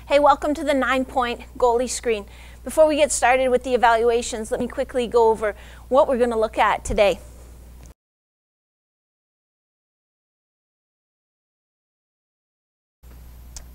Hey, welcome to the 9-point goalie screen. Before we get started with the evaluations, let me quickly go over what we're going to look at today.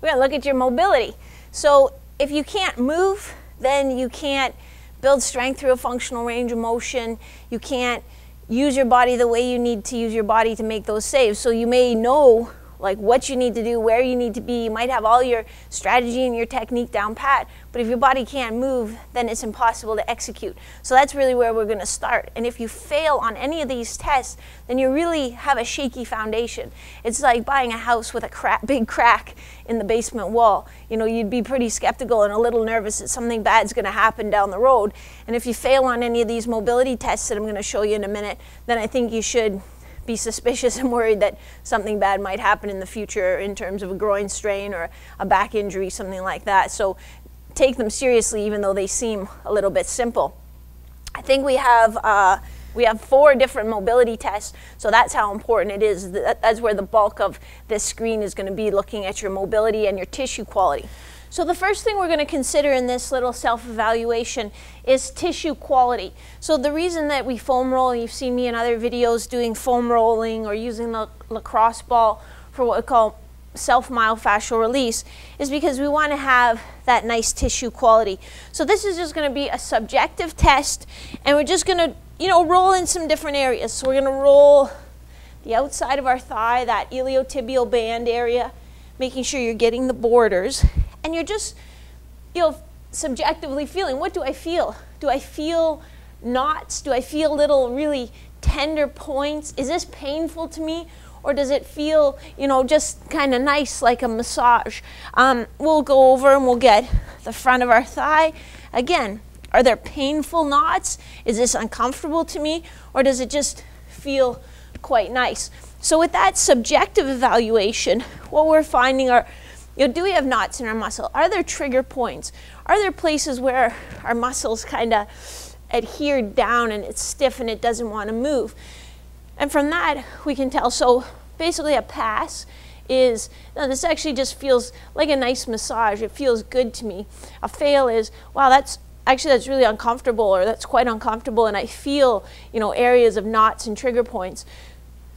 We're going to look at your mobility. So if you can't move, then you can't build strength through a functional range of motion. You can't use your body the way you need to use your body to make those saves. So you may know like what you need to do, where you need to be. You might have all your strategy and your technique down pat, but if your body can't move, then it's impossible to execute. So that's really where we're going to start. And if you fail on any of these tests, then you really have a shaky foundation. It's like buying a house with a big crack in the basement wall. You know, you'd be pretty skeptical and a little nervous that something bad's going to happen down the road. And if you fail on any of these mobility tests that I'm going to show you in a minute, then I think you should be suspicious and worried that something bad might happen in the future in terms of a groin strain or a back injury, something like that. So take them seriously, even though they seem a little bit simple. I think we have 4 different mobility tests, so that's how important it is. That's where the bulk of this screen is going to be, looking at your mobility and your tissue quality. So the first thing we're going to consider in this little self-evaluation is tissue quality. So the reason that we foam roll, you've seen me in other videos doing foam rolling or using the lacrosse ball for what we call self-myofascial release, is because we want to have that nice tissue quality. So this is just going to be a subjective test, and we're just going to, roll in some different areas. So we're going to roll the outside of our thigh, that iliotibial band area, making sure you're getting the borders. And you're just, subjectively feeling, what do I feel? Do I feel knots? Do I feel little really tender points? Is this painful to me? Or does it feel, just kind of nice, like a massage? We'll go over and we'll get the front of our thigh. Again, are there painful knots? Is this uncomfortable to me? Or does it just feel quite nice? So with that subjective evaluation, what we're finding are, do we have knots in our muscle? Are there trigger points? Are there places where our muscles kind of adhere down and it's stiff and it doesn't want to move? And from that, we can tell. So basically a pass is, this actually just feels like a nice massage. It feels good to me. A fail is, wow, that's really uncomfortable, or that's quite uncomfortable, and I feel, areas of knots and trigger points.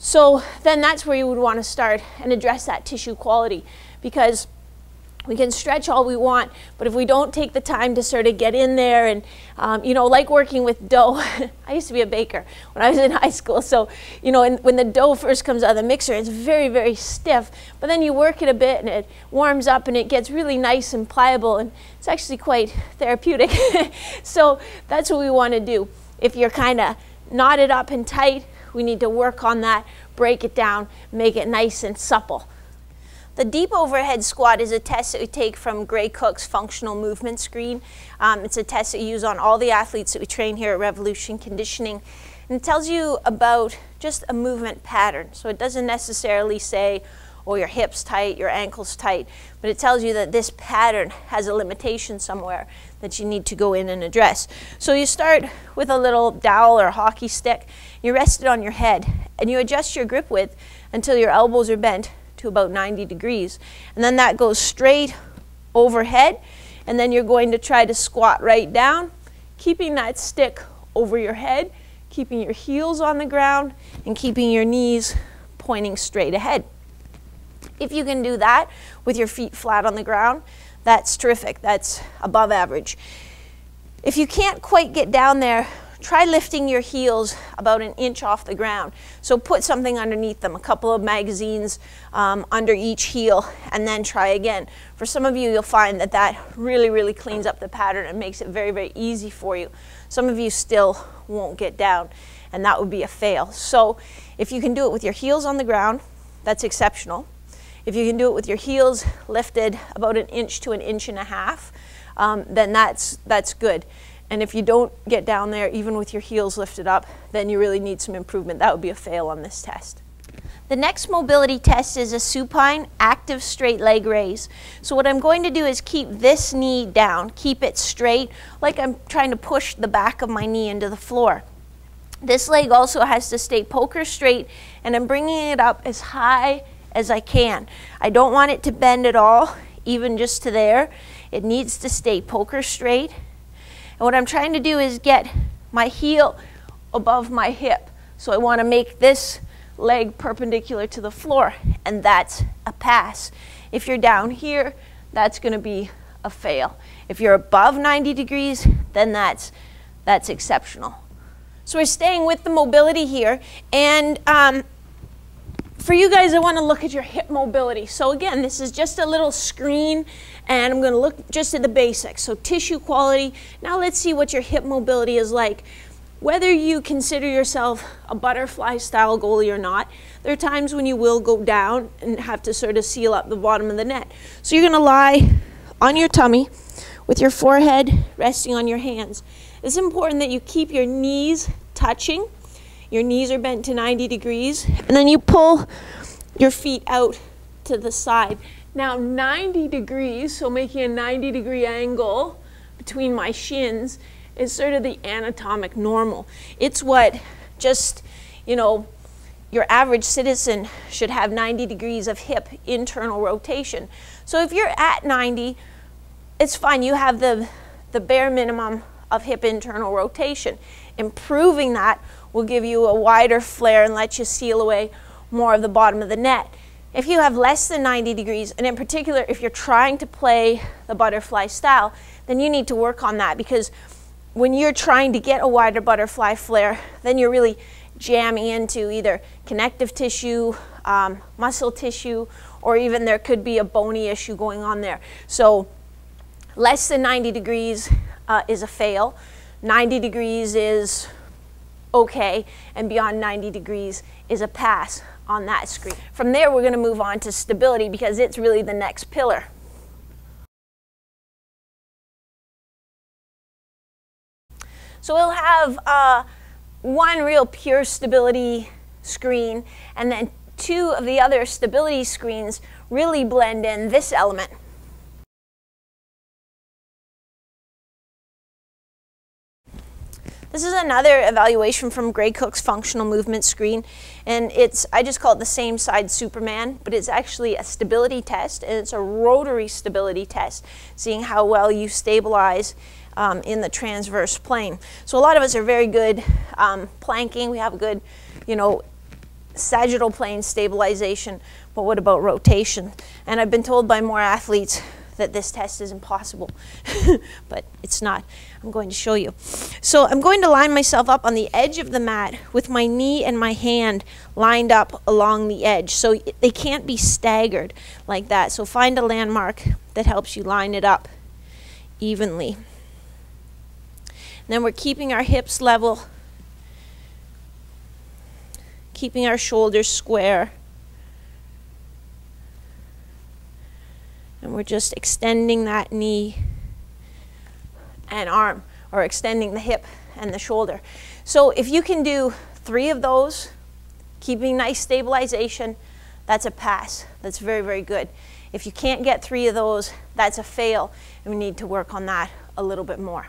So then that's where you would want to start and address that tissue quality, because we can stretch all we want, but if we don't take the time to sort of get in there and, like working with dough. I used to be a baker when I was in high school, so, when the dough first comes out of the mixer, it's very, very stiff, but then you work it a bit and it warms up and it gets really nice and pliable, and it's actually quite therapeutic. So that's what we want to do. If you're kind of knotted up and tight, we need to work on that, break it down, make it nice and supple. The deep overhead squat is a test that we take from Gray Cook's functional movement screen. It's a test that we use on all the athletes that we train here at Revolution Conditioning. And it tells you about just a movement pattern. So it doesn't necessarily say, oh, your hips tight, your ankles tight, but it tells you that this pattern has a limitation somewhere that you need to go in and address. So you start with a little dowel or hockey stick, you rest it on your head, and you adjust your grip width until your elbows are bent to about 90 degrees. And then that goes straight overhead, and then you're going to try to squat right down, keeping that stick over your head, keeping your heels on the ground, and keeping your knees pointing straight ahead. If you can do that with your feet flat on the ground, that's terrific. That's above average. If you can't quite get down there, try lifting your heels about an inch off the ground. So put something underneath them, a couple of magazines under each heel, and then try again. For some of you, you'll find that that really, really cleans up the pattern and makes it very, very easy for you. Some of you still won't get down, and that would be a fail. So if you can do it with your heels on the ground, that's exceptional. If you can do it with your heels lifted about an inch to an inch and a half, then that's good. And if you don't get down there, even with your heels lifted up, then you really need some improvement. That would be a fail on this test. The next mobility test is a supine active straight leg raise. So what I'm going to do is keep this knee down, keep it straight, like I'm trying to push the back of my knee into the floor. This leg also has to stay poker straight, and I'm bringing it up as high as I can. I don't want it to bend at all. even just to there. It needs to stay poker straight. And what I'm trying to do is get my heel above my hip. So I want to make this leg perpendicular to the floor, and that's a pass. If you're down here, that's going to be a fail. If you're above 90 degrees, then that's exceptional. So we're staying with the mobility here, and for you guys, I want to look at your hip mobility. So again, this is just a little screen, and I'm going to look just at the basics. So tissue quality. Now let's see what your hip mobility is like. Whether you consider yourself a butterfly style goalie or not, there are times when you will go down and have to sort of seal up the bottom of the net. So you're going to lie on your tummy with your forehead resting on your hands. It's important that you keep your knees touching. Your knees are bent to 90 degrees, and then you pull your feet out to the side. Now 90 degrees, so making a 90-degree angle between my shins, is sort of the anatomic normal. It's what just, you know, your average citizen should have 90 degrees of hip internal rotation. So if you're at 90, it's fine. You have the bare minimum of hip internal rotation. Improving that will give you a wider flare and let you seal away more of the bottom of the net. If you have less than 90 degrees, and in particular if you're trying to play the butterfly style, then you need to work on that, because when you're trying to get a wider butterfly flare, then you're really jamming into either connective tissue, muscle tissue, or even there could be a bony issue going on there. So less than 90 degrees is a fail. 90 degrees is okay, and beyond 90 degrees is a pass on that screen. From there, we're going to move on to stability, because it's really the next pillar. So we'll have one real pure stability screen, and then two of the other stability screens really blend in this element. This is another evaluation from Gray Cook's functional movement screen, and I just call it the same side Superman, but it's actually a stability test, and it's a rotary stability test, seeing how well you stabilize in the transverse plane. So a lot of us are very good planking. We have a good, you know, sagittal plane stabilization, but what about rotation? And I've been told by more athletes that this test is impossible, but it's not. I'm going to show you. So I'm going to line myself up on the edge of the mat with my knee and my hand lined up along the edge, so they can't be staggered like that. So find a landmark that helps you line it up evenly. And then we're keeping our hips level, keeping our shoulders square. And we're just extending that knee and arm, or extending the hip and the shoulder. So if you can do 3 of those, keeping nice stabilization, that's a pass. That's very, very good. If you can't get 3 of those, that's a fail, and we need to work on that a little bit more.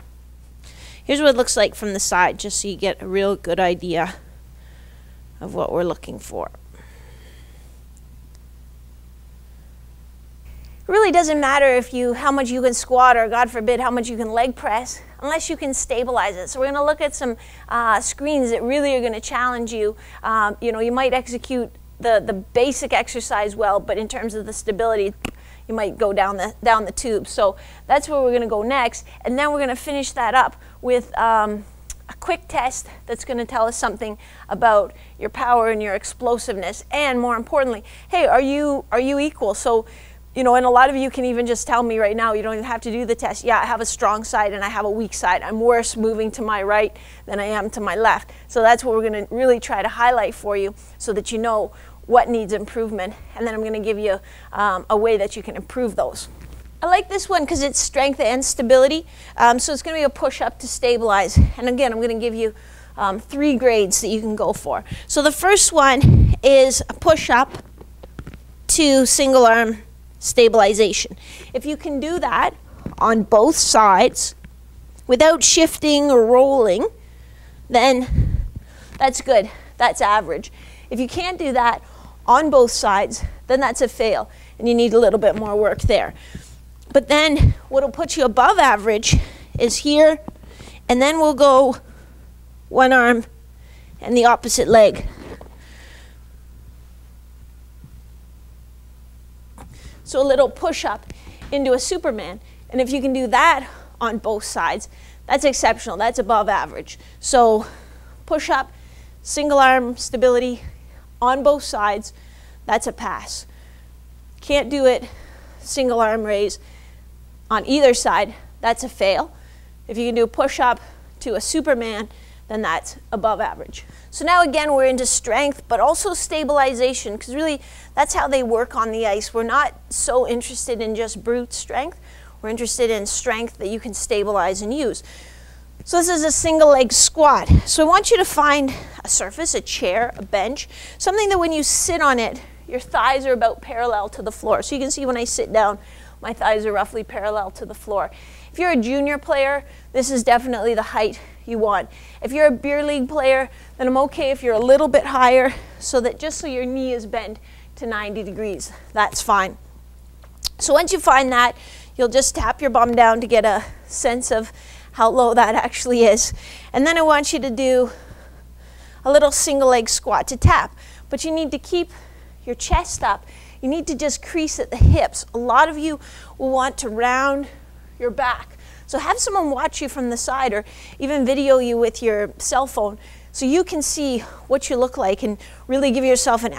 Here's what it looks like from the side, just so you get a real good idea of what we're looking for. It really doesn't matter how much you can squat, or God forbid how much you can leg press, unless you can stabilize it. So we're going to look at some screens that really are going to challenge you. You know, you might execute the basic exercise well, but in terms of the stability, you might go down the tube. So that's where we're going to go next, and then we're going to finish that up with a quick test that's going to tell us something about your power and your explosiveness, and more importantly, hey, are you equal? So, you know, and a lot of you can even just tell me right now, you don't even have to do the test. Yeah, I have a strong side and I have a weak side. I'm worse moving to my right than I am to my left. So that's what we're going to really try to highlight for you, so that you know what needs improvement, and then I'm going to give you a way that you can improve those. I like this one because it's strength and stability. So it's going to be a push-up to stabilize. And again, I'm going to give you 3 grades that you can go for. So the first one is a push-up to single arm stabilization. If you can do that on both sides without shifting or rolling, then that's good. That's average. If you can't do that on both sides, then that's a fail, and you need a little bit more work there. But then what'll put you above average is here, and then we'll go one arm and the opposite leg. So a little push-up into a Superman. And if you can do that on both sides, that's exceptional. That's above average. So push-up, single arm stability on both sides, that's a pass. Can't do it single arm raise on either side, that's a fail. If you can do a push-up to a Superman, then that's above average. So now again, we're into strength, but also stabilization, because really that's how they work on the ice. We're not so interested in just brute strength. We're interested in strength that you can stabilize and use. So this is a single leg squat. So I want you to find a surface, a chair, a bench, something that when you sit on it, your thighs are about parallel to the floor. So you can see when I sit down, my thighs are roughly parallel to the floor. If you're a junior player, this is definitely the height you want. If you're a beer league player, then I'm okay if you're a little bit higher, so that just so your knee is bent to 90 degrees. That's fine. So once you find that, you'll just tap your bum down to get a sense of how low that actually is. And then I want you to do a little single leg squat to tap. But you need to keep your chest up. You need to just crease at the hips. A lot of you will want to round your back. So have someone watch you from the side, or even video you with your cell phone, so you can see what you look like and really give yourself an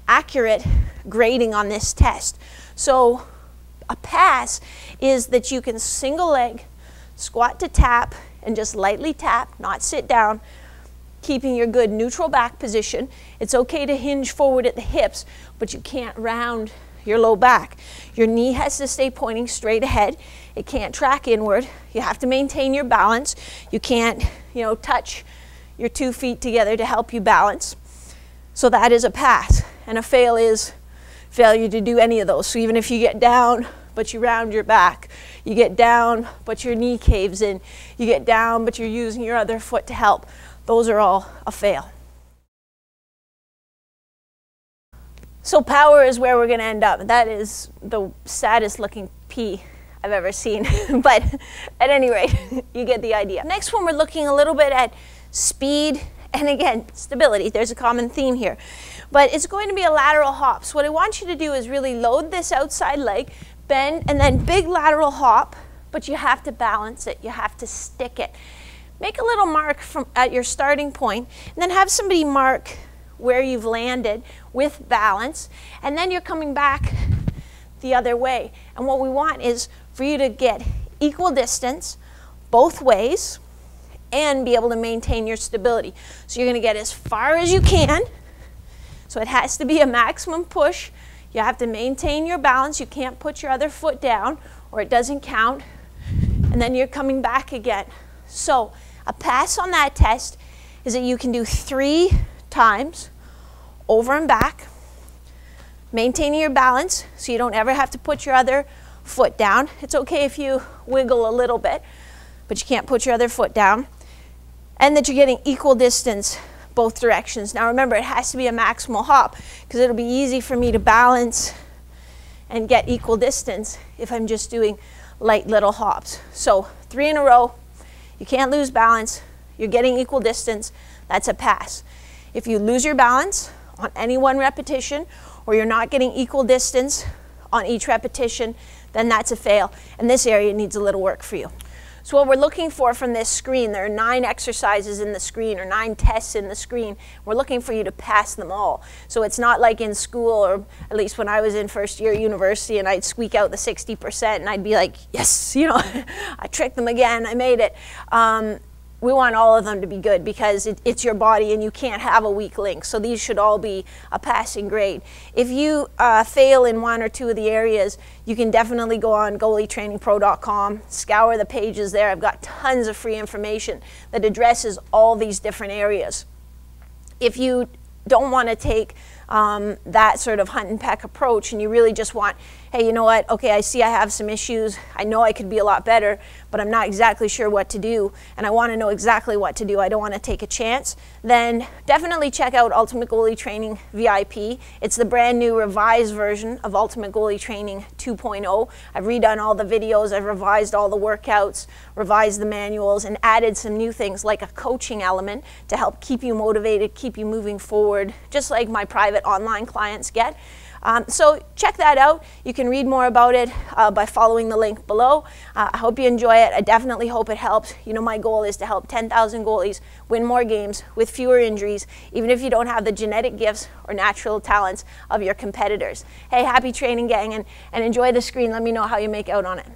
accurate grading on this test. So a pass is that you can single leg, squat to tap, and just lightly tap, not sit down, keeping your good neutral back position. It's okay to hinge forward at the hips, but you can't round your low back. Your knee has to stay pointing straight ahead. It can't track inward. You have to maintain your balance. You can't, touch your 2 feet together to help you balance. So that is a pass. And a fail is failure to do any of those. So even if you get down, but you round your back, you get down, but your knee caves in, you get down, but you're using your other foot to help, those are all a fail. So power is where we're going to end up. That is the saddest looking P I've ever seen. But at any rate, you get the idea. Next one, we're looking a little bit at speed and again, stability. There's a common theme here. But it's going to be a lateral hop. So what I want you to do is really load this outside leg, bend, and then big lateral hop, but you have to balance it. You have to stick it. Make a little mark at your starting point, and then have somebody mark where you've landed with balance, and then you're coming back the other way. And what we want is for you to get equal distance both ways and be able to maintain your stability. So you're going to get as far as you can. So it has to be a maximum push. You have to maintain your balance. You can't put your other foot down or it doesn't count. And then you're coming back again. So a pass on that test is that you can do 3 times over and back, maintaining your balance so you don't ever have to put your other foot down. It's okay if you wiggle a little bit, but you can't put your other foot down. And that you're getting equal distance both directions. Now remember, it has to be a maximal hop because it'll be easy for me to balance and get equal distance if I'm just doing light little hops. So 3 in a row, you can't lose balance, you're getting equal distance, that's a pass. If you lose your balance on any one repetition or you're not getting equal distance on each repetition, then that's a fail. And this area needs a little work for you. So what we're looking for from this screen, there are 9 exercises in the screen or 9 tests in the screen. We're looking for you to pass them all. So it's not like in school, or at least when I was in first year university and I'd squeak out the 60% and I'd be like, yes, I tricked them again, I made it. We want all of them to be good because it's your body and you can't have a weak link. So these should all be a passing grade. If you fail in 1 or 2 of the areas, you can definitely go on goalietrainingpro.com, scour the pages there. I've got tons of free information that addresses all these different areas. If you don't want to take that sort of hunt and peck approach and you really just want hey, you know what, okay, I see I have some issues, I know I could be a lot better, but I'm not exactly sure what to do, and I want to know exactly what to do, I don't want to take a chance, then definitely check out Ultimate Goalie Training VIP. It's the brand new revised version of Ultimate Goalie Training 2.0. I've redone all the videos, I've revised all the workouts, revised the manuals, and added some new things like a coaching element to help keep you motivated, keep you moving forward, just like my private online clients get. So check that out. You can read more about it by following the link below. I hope you enjoy it. I definitely hope it helps. You know, my goal is to help 10,000 goalies win more games with fewer injuries, even if you don't have the genetic gifts or natural talents of your competitors. Hey, happy training, gang, and enjoy the screen. Let me know how you make out on it.